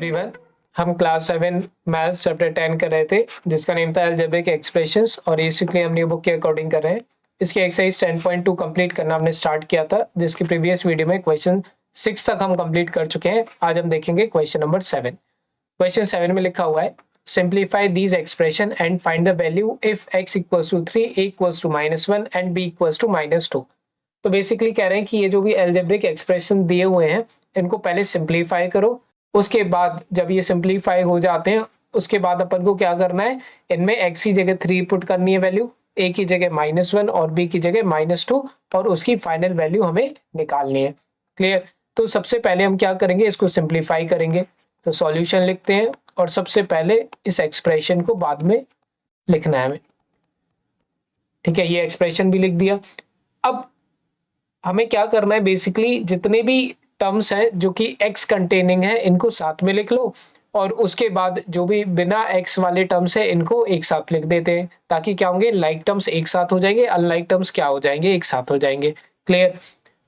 Everyone, हम class 7 maths chapter 10 कर रहे थे जिसका नेम था अलजेब्रिक एक्सप्रेशंस और बेसिकली हम न्यू बुक के अकॉर्डिंग कर रहे हैं। इसकी एक्सरसाइज 10.2 कंप्लीट करना हमने स्टार्ट किया था जिसकी प्रीवियस वीडियो में क्वेश्चन 6 तक हम कंप्लीट कर चुके हैं। आज हम देखेंगे क्वेश्चन नंबर 7। क्वेश्चन 7 में लिखा हुआ है simplify these expression and find the value if x equals to 3, a equals to -1 and b equals to -2। तो बेसिकली कह रहे हैं कि ये जो भी अलजेब्रिक एक्सप्रेशन दिए हुए हैं इनको पहले सिंप्लीफाई करो, उसके बाद जब ये सिंप्लीफाई हो जाते हैं उसके बाद अपन को क्या करना है, इनमें x की जगह 3 पुट करनी है वैल्यू, a की जगह -1 और b की जगह -2 और उसकी फाइनल वैल्यू हमें निकालनी है। क्लियर? तो सबसे पहले हम क्या करेंगे, इसको सिंप्लीफाई करेंगे। तो सॉल्यूशन लिखते हैं और सबसे पहले इस एक्सप्रेशन को बाद में लिखना है हमें। ठीक है, ये एक्सप्रेशन भी लिख दिया। अब हमें क्या करना है, बेसिकली जितने भी टर्म्स हैं जो कि x कंटेनिंग है इनको साथ में लिख लो और उसके बाद जो भी बिना x वाले टर्म्स है इनको एक साथ लिख देते हैं ताकि क्या होंगे, लाइक टर्म्स एक साथ हो जाएंगे, अनलाइक टर्म्स क्या हो जाएंगे, एक साथ हो जाएंगे। क्लियर?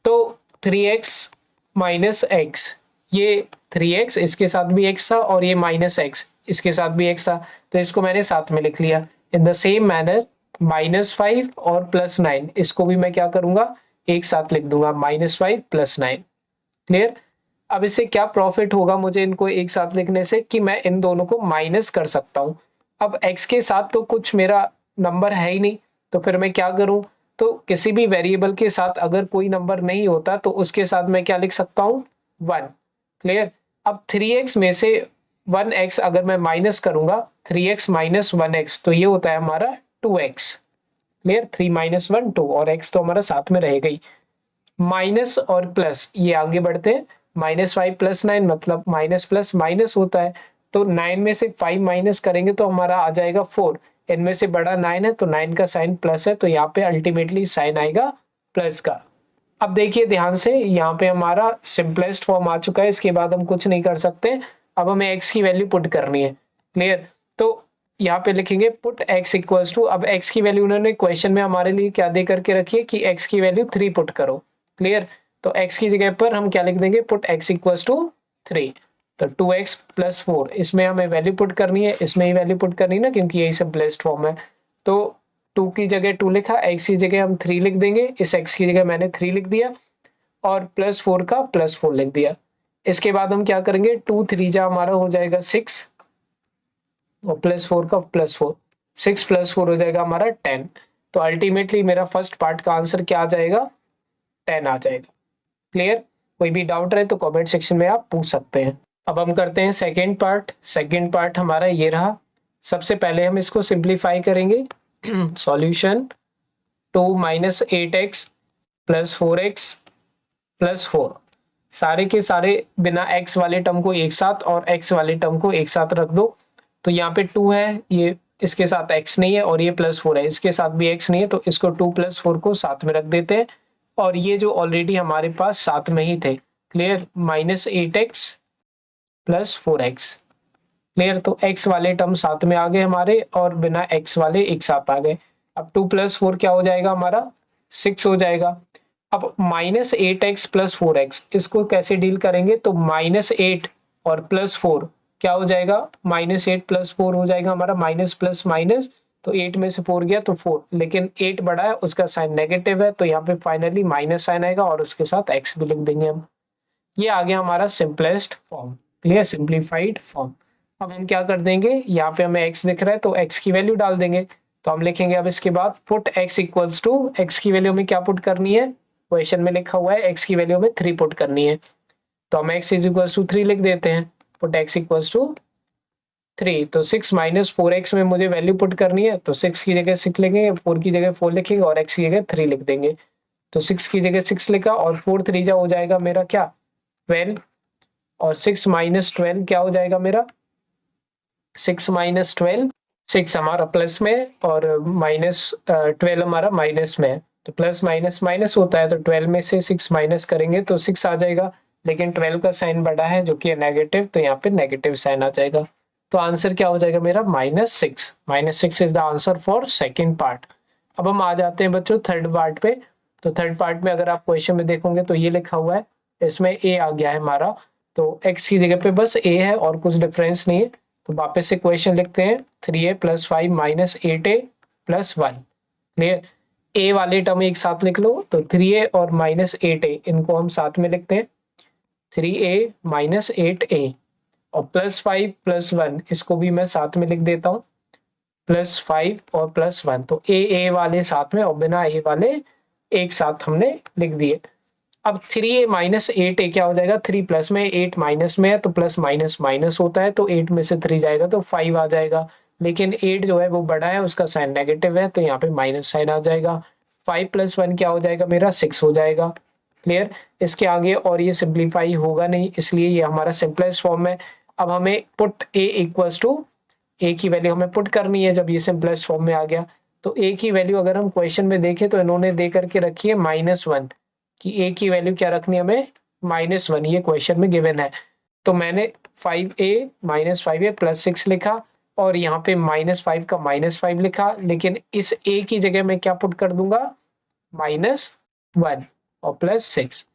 तो 3x माइनस एक्स, ये 3x इसके साथ भी x था और ये -x इसके साथ भी x था, तो इसको मैंने साथ में लिख लिया। इन द सेम मैनर -5 और +9 इसको भी मैं क्या करूंगा, एक साथ लिख दूंगा, -5 +9। क्लियर? अब इससे क्या प्रॉफिट होगा मुझे इनको एक साथ लिखने से, कि मैं इन दोनों को माइनस कर सकता हूं। अब x के साथ तो कुछ मेरा नंबर है ही नहीं, तो फिर मैं क्या करूं, तो किसी भी वेरिएबल के साथ अगर कोई नंबर नहीं होता तो उसके साथ मैं क्या लिख सकता हूं, 1। क्लियर? अब 3x में से 1x अगर मैं माइनस करूंगा, 3x माइनस 1x तो ये होता है हमारा 2x। क्लियर? 3 - 1 2 और x तो हमारा साथ में रहेगा ही। माइनस और प्लस ये आगे बढ़ते हैं, -5 +9 मतलब माइनस प्लस माइनस होता है, तो 9 में से 5 माइनस करेंगे तो हमारा आ जाएगा 4। इनमें से बड़ा 9 है तो 9 का साइन प्लस है, तो यहाँ पे अल्टीमेटली साइन आएगा प्लस का। अब देखिए ध्यान से, यहाँ पे हमारा सिंपलेस्ट फॉर्म आ चुका है, इसके बाद हम कुछ नहीं कर सकते। अब हमें x की वैल्यू पुट करनी है। क्लियर? तो यहाँ पे लिखेंगे पुट x इक्वल्स टू, अब x की वैल्यू उन्होंने क्वेश्चन में हमारे लिए क्या दे करके रखी है कि x की वैल्यू 3 पुट करो। क्लियर? तो x की जगह पर हम क्या लिख देंगे, पुट x इक्वल्स टू 3। तो 2x + 4 इसमें हमें वैल्यू पुट करनी है, इसमें ही वैल्यू पुट करनी है ना, क्योंकि यही सिंपलेस्ट फॉर्म है। तो 2 की जगह 2 लिखा, x की जगह हम 3 लिख देंगे, इस x की जगह मैंने 3 लिख दिया और +4 का +4 लिख दिया। इसके बाद हम क्या करेंगे, 2 3 जा हमारा हो जाएगा 6 और +4 का +4, 6 + 4 हो जाएगा हमारा 10। तो अल्टीमेटली मेरा फर्स्ट पार्ट का आंसर क्या आ जाएगा, 10 आ जाएगा। क्लियर? कोई भी डाउट रहे तो कमेंट सेक्शन में आप पूछ सकते हैं। अब हम करते हैं सेकंड पार्ट। सेकंड पार्ट हमारा ये रहा। सबसे पहले हम इसको सिंप्लीफाई करेंगे। सॉल्यूशन 2 - 8x + 4x + 4, सारे के सारे बिना x वाले टर्म को एक साथ और x वाले टर्म को एक साथ रख दो। तो यहाँ पे 2 है, ये इसके साथ x नहीं है और ये +4 है, इसके साथ भी x नहीं है, तो इसको 2 + 4 को साथ में रख देते हैं और ये जो ऑलरेडी हमारे पास साथ में ही थे। क्लियर? -8x + 4x। क्लियर? तो x वाले टर्म साथ में आ गए हमारे और बिना x वाले एक साथ आ गए। अब 2 + 4 क्या हो जाएगा हमारा, 6 हो जाएगा। अब -8x + 4x इसको कैसे डील करेंगे, तो -8 और +4 क्या हो जाएगा, -8 + 4 हो जाएगा हमारा, माइनस प्लस माइनस, तो 8 में से 4 गया तो 4, लेकिन 8 बड़ा है उसका साइन नेगेटिव है, तो यहाँ पे फाइनली माइनस साइन आएगा और उसके साथ x भी लिख देंगे हम। ये आ गया हमारा simplest form. Clear? Simplified form. अब हम क्या कर देंगे, यहाँ पे हमें x दिख रहा है तो x की वैल्यू डाल देंगे। तो हम लिखेंगे अब इसके बाद put x equals to, x की वैल्यू में क्या पुट करनी है, क्वेश्चन में लिखा हुआ है x की वैल्यू में 3 पुट करनी है, तो हम x इक्वल्स टू 3 लिख देते हैं। पुट x इक्वल्स टू 3, तो 6 - 4x में मुझे वैल्यू पुट करनी है, तो 6 की जगह 6 लिखेंगे, 4 की जगह 4 लिखेंगे और x की जगह 3 लिख देंगे। तो 6 की जगह 6 लिखा और 4 3 जा हो जाएगा मेरा क्या, 12, और 6 - 12 क्या हो जाएगा मेरा, 6 - 12, 6 हमारा प्लस में और -12 हमारा माइनस में है, तो प्लस माइनस माइनस होता है, तो 12 में से 6 माइनस करेंगे तो 6 आ जाएगा, लेकिन 12 का साइन बड़ा है जो कि है नेगेटिव, तो यहाँ पे नेगेटिव साइन आ जाएगा। तो आंसर क्या हो जाएगा मेरा, -6। -6 is the answer for second part. अब हम आ जाते हैं बच्चों थर्ड पार्ट पे। तो थर्ड पार्ट में अगर आप क्वेश्चन में देखोगे तो ये लिखा हुआ है, इसमें a आ गया है हमारा, तो x की जगह पे बस a है और कुछ डिफरेंस नहीं है। तो वापस से क्वेश्चन लिखते हैं 3a + 5 - 8a + 1। क्लियर, a वाले टर्म एक साथ लिख लो, तो 3a और -8a इनको हम साथ में लिखते हैं, 3a - 8a, और +5 + 1 इसको भी मैं साथ में लिख देता हूँ, +5 और +1। तो a वाले साथ में और बिना a वाले एक साथ हमने लिख दिए। अब 3a - 8a क्या हो जाएगा, 3 प्लस में 8 माइनस में है, तो प्लस माइनस माइनस होता है, तो 8 में से 3 जाएगा तो 5 आ जाएगा। लेकिन 8 जो है वो बड़ा है, उसका साइन नेगेटिव है, तो यहाँ पे माइनस साइन आ जाएगा। 5 + 1 क्या हो जाएगा मेरा, 6 हो जाएगा। क्लियर, इसके आगे और ये सिंप्लीफाई होगा नहीं, इसलिए ये हमारा सिंपलेस्ट फॉर्म है। अब हमें put a equals to, a की वैल्यू हमें पुट करनी है जब ये सिंपलेस्ट फॉर्म में आ गया। तो a की वैल्यू अगर हम क्वेश्चन में देखें तो इन्होंने दे करके रखी है -1, कि a की वैल्यू क्या रखनी है हमें, -1, ये क्वेश्चन में गिवन है। तो मैंने 5a - 5a + 6 लिखा, और यहाँ पे -5 का -5 लिखा, लेकिन इस a की जगह मैं क्या पुट कर दूंगा, -1 और +6।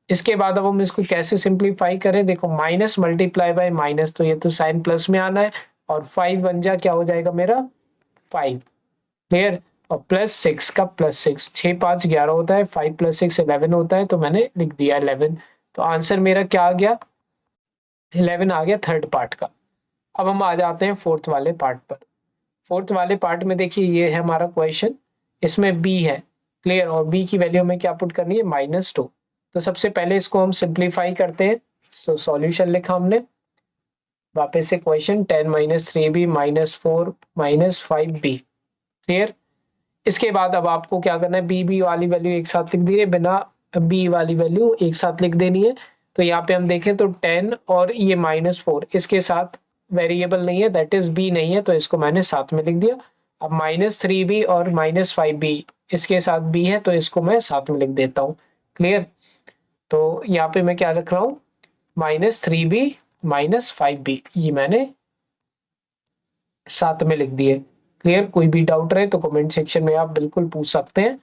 इसके बाद अब हम इसको कैसे सिंप्लीफाई करें, देखो माइनस मल्टीप्लाई बाय माइनस, तो ये तो साइन प्लस में आना है, और 5 बन जा क्या हो जाएगा मेरा 5। क्लियर, और +6 का +6, 6 5 11 होता है, 5 + 6 11 होता है, तो मैंने लिख दिया 11। तो आंसर मेरा क्या आ गया, 11 आ गया थर्ड पार्ट का। अब हम आ जाते हैं फोर्थ वाले पार्ट पर। फोर्थ वाले पार्ट में देखिए ये है हमारा क्वेश्चन, इसमें b है। क्लियर, और b की वैल्यू हमें क्या पुट करनी है, -2। तो सबसे पहले इसको हम सिंप्लीफाई करते हैं। सॉल्यूशन लिखा हमने, वापस से क्वेश्चन 10 - 3b - 4 - 5b। क्लियर, इसके बाद अब आपको क्या करना है, बी वाली वैल्यू एक साथ लिख दी है, बिना बी वाली वैल्यू एक साथ लिख देनी है। तो यहाँ पे हम देखें तो 10 और ये -4 इसके साथ वेरिएबल नहीं है, दैट इज बी नहीं है, तो इसको मैंने साथ में लिख दिया। अब -3b और -5b इसके साथ b है, तो इसको मैं साथ में लिख देता हूँ। क्लियर, तो यहाँ पे मैं क्या रख रहा हूँ, -3b - 5b, ये मैंने साथ में लिख दिए। क्लियर, कोई भी डाउट रहे तो कमेंट सेक्शन में आप बिल्कुल पूछ सकते हैं।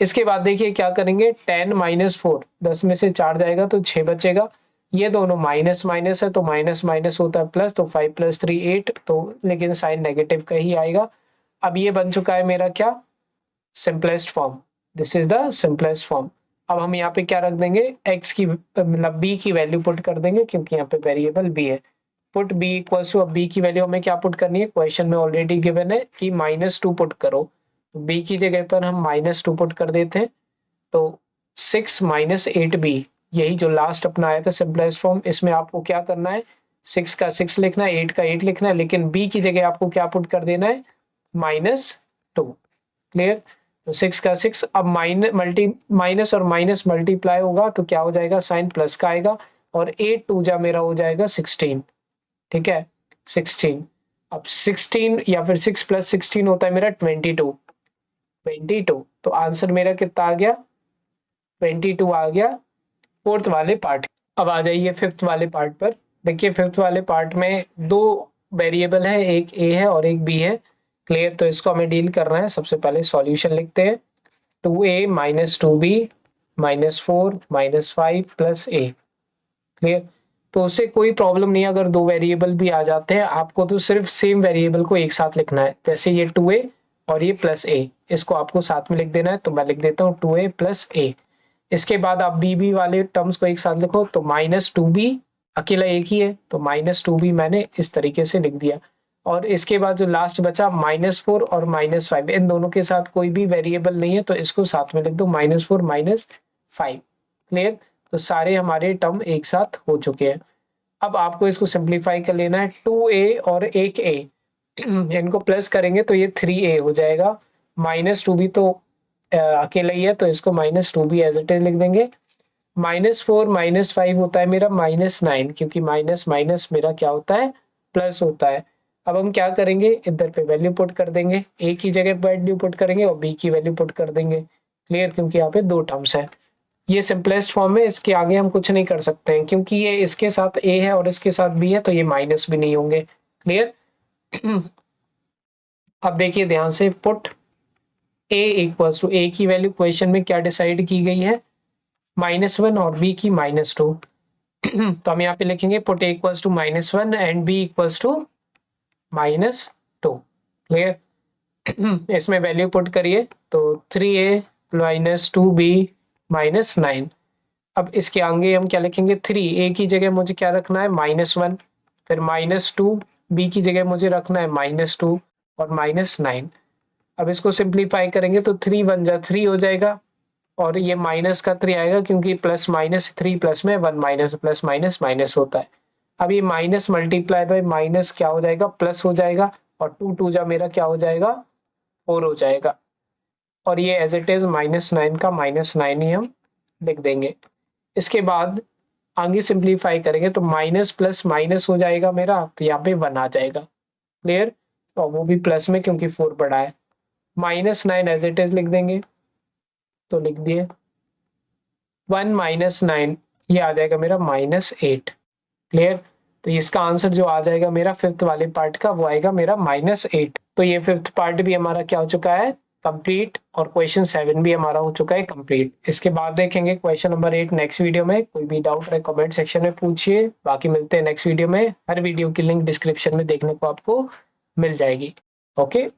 इसके बाद देखिए क्या करेंगे, 10 - 4, 10 में से 4 जाएगा तो 6 बचेगा। ये दोनों माइनस माइनस है, तो माइनस माइनस होता है प्लस, तो 5 + 3 8, तो लेकिन साइन नेगेटिव का ही आएगा। अब ये बन चुका है मेरा क्या, simplest form, this is the simplest form. अब हम यहाँ पे क्या रख देंगे, x की मतलब b की वैल्यू पुट कर देंगे, क्योंकि यहाँ पे वेरिएबल b है। पुट b इक्वल्स टू, अब b की वैल्यू हमें क्या पुट करनी है, क्वेश्चन में ऑलरेडी गिवन है कि -2 पुट करो, तो b की जगह पर हम -2 पुट कर देते हैं। तो 6 - 8b, यही जो लास्ट अपना आया था सिंपलेस्ट फॉर्म, इसमें आपको क्या करना है, 6 का 6 लिखना है, 8 का 8 लिखना है, लेकिन b की जगह आपको क्या पुट कर देना है, -2। क्लियर, तो 6 का 6, अब माइनस और माइनस मल्टीप्लाई होगा तो क्या हो जाएगा, साइन प्लस का आएगा, और 8 2 जा मेरा हो जाएगा 16। ठीक है, 16। अब 16 या फिर 6 + 16 होता है मेरा 22। 22, तो आंसर मेरा कितना आ गया, 22 आ गया फोर्थ वाले पार्ट। अब आ जाइए फिफ्थ वाले पार्ट पर। देखिए फिफ्थ वाले पार्ट में दो वेरिएबल है, एक a है और एक b है। क्लियर, तो इसको हमें डील करना है। सबसे पहले सॉल्यूशन लिखते हैं, 2a - 2b - 4 - 5 + a। क्लियर, तो उससे कोई प्रॉब्लम नहीं है अगर दो वेरिएबल भी आ जाते हैं, आपको तो सिर्फ सेम वेरिएबल को एक साथ लिखना है। जैसे ये 2a और ये +a, इसको आपको साथ में लिख देना है, तो मैं लिख देता हूँ 2a + a। इसके बाद आप b वाले टर्म्स को एक साथ लिखो, तो -2b अकेला एक ही है, तो -2b मैंने इस तरीके से लिख दिया। और इसके बाद जो लास्ट बचा -4 और -5, इन दोनों के साथ कोई भी वेरिएबल नहीं है, तो इसको साथ में लिख दो, -4 -5। क्लियर, तो सारे हमारे टर्म एक साथ हो चुके हैं। अब आपको इसको सिंप्लीफाई कर लेना है, 2a और एक a इनको प्लस करेंगे तो ये 3a हो जाएगा। -2b तो अकेला ही है, तो इसको -2b एज इट इज लिख देंगे। -4 -5 होता है मेरा -9, क्योंकि माइनस माइनस मेरा क्या होता है, प्लस होता है। अब हम क्या करेंगे, इधर पे वैल्यू पुट कर देंगे, a की जगह वैल्यू पुट करेंगे और b की वैल्यू पुट कर देंगे। क्लियर, क्योंकि यहाँ पे दो टर्म्स है। ये सिंपलेस्ट फॉर्म है, इसके आगे हम कुछ नहीं कर सकते हैं, क्योंकि ये इसके साथ a है और इसके साथ b है, तो ये माइनस भी नहीं होंगे। क्लियर, अब देखिए ध्यान से, put a equals to, a की वैल्यू क्वेश्चन में क्या डिसाइड की गई है, -1 और b की -2। तो हम यहाँ पे लिखेंगे put a equals to -1 and b equals to -2। Clear. इसमें वैल्यू पुट करिए तो 3a - 2b - 9। अब इसके आगे हम क्या लिखेंगे, 3 a की जगह मुझे क्या रखना है -1, फिर -2 b की जगह मुझे रखना है -2 और -9। अब इसको सिंप्लीफाई करेंगे तो 3 1 जा 3 हो जाएगा और ये माइनस का 3 आएगा क्योंकि प्लस माइनस 3 प्लस में 1 माइनस प्लस माइनस माइनस होता है। अब ये माइनस मल्टीप्लाई बाय माइनस क्या हो जाएगा, प्लस हो जाएगा और 2 2 जा मेरा क्या हो जाएगा, 4 हो जाएगा। और ये एज इट इज -9 का -9 ही हम लिख देंगे। इसके बाद आगे सिंप्लीफाई करेंगे तो माइनस प्लस माइनस हो जाएगा मेरा, तो यहाँ पे 1 आ जाएगा। क्लियर। और वो भी प्लस में क्योंकि 4 बड़ा है। -9 एज इट इज लिख देंगे, तो लिख दिए 1 - 9, ये आ जाएगा मेरा -8। क्लियर। तो इसका आंसर जो आ जाएगा मेरा फिफ्थ वाले पार्ट का, वो आएगा मेरा -8। तो ये फिफ्थ पार्ट भी हमारा क्या हो चुका है, कंप्लीट। और क्वेश्चन 7 भी हमारा हो चुका है कंप्लीट। इसके बाद देखेंगे क्वेश्चन नंबर 8 नेक्स्ट वीडियो में। कोई भी डाउट है कमेंट सेक्शन में पूछिए। बाकी मिलते हैं नेक्स्ट वीडियो में। हर वीडियो की लिंक डिस्क्रिप्शन में देखने को आपको मिल जाएगी। ओके।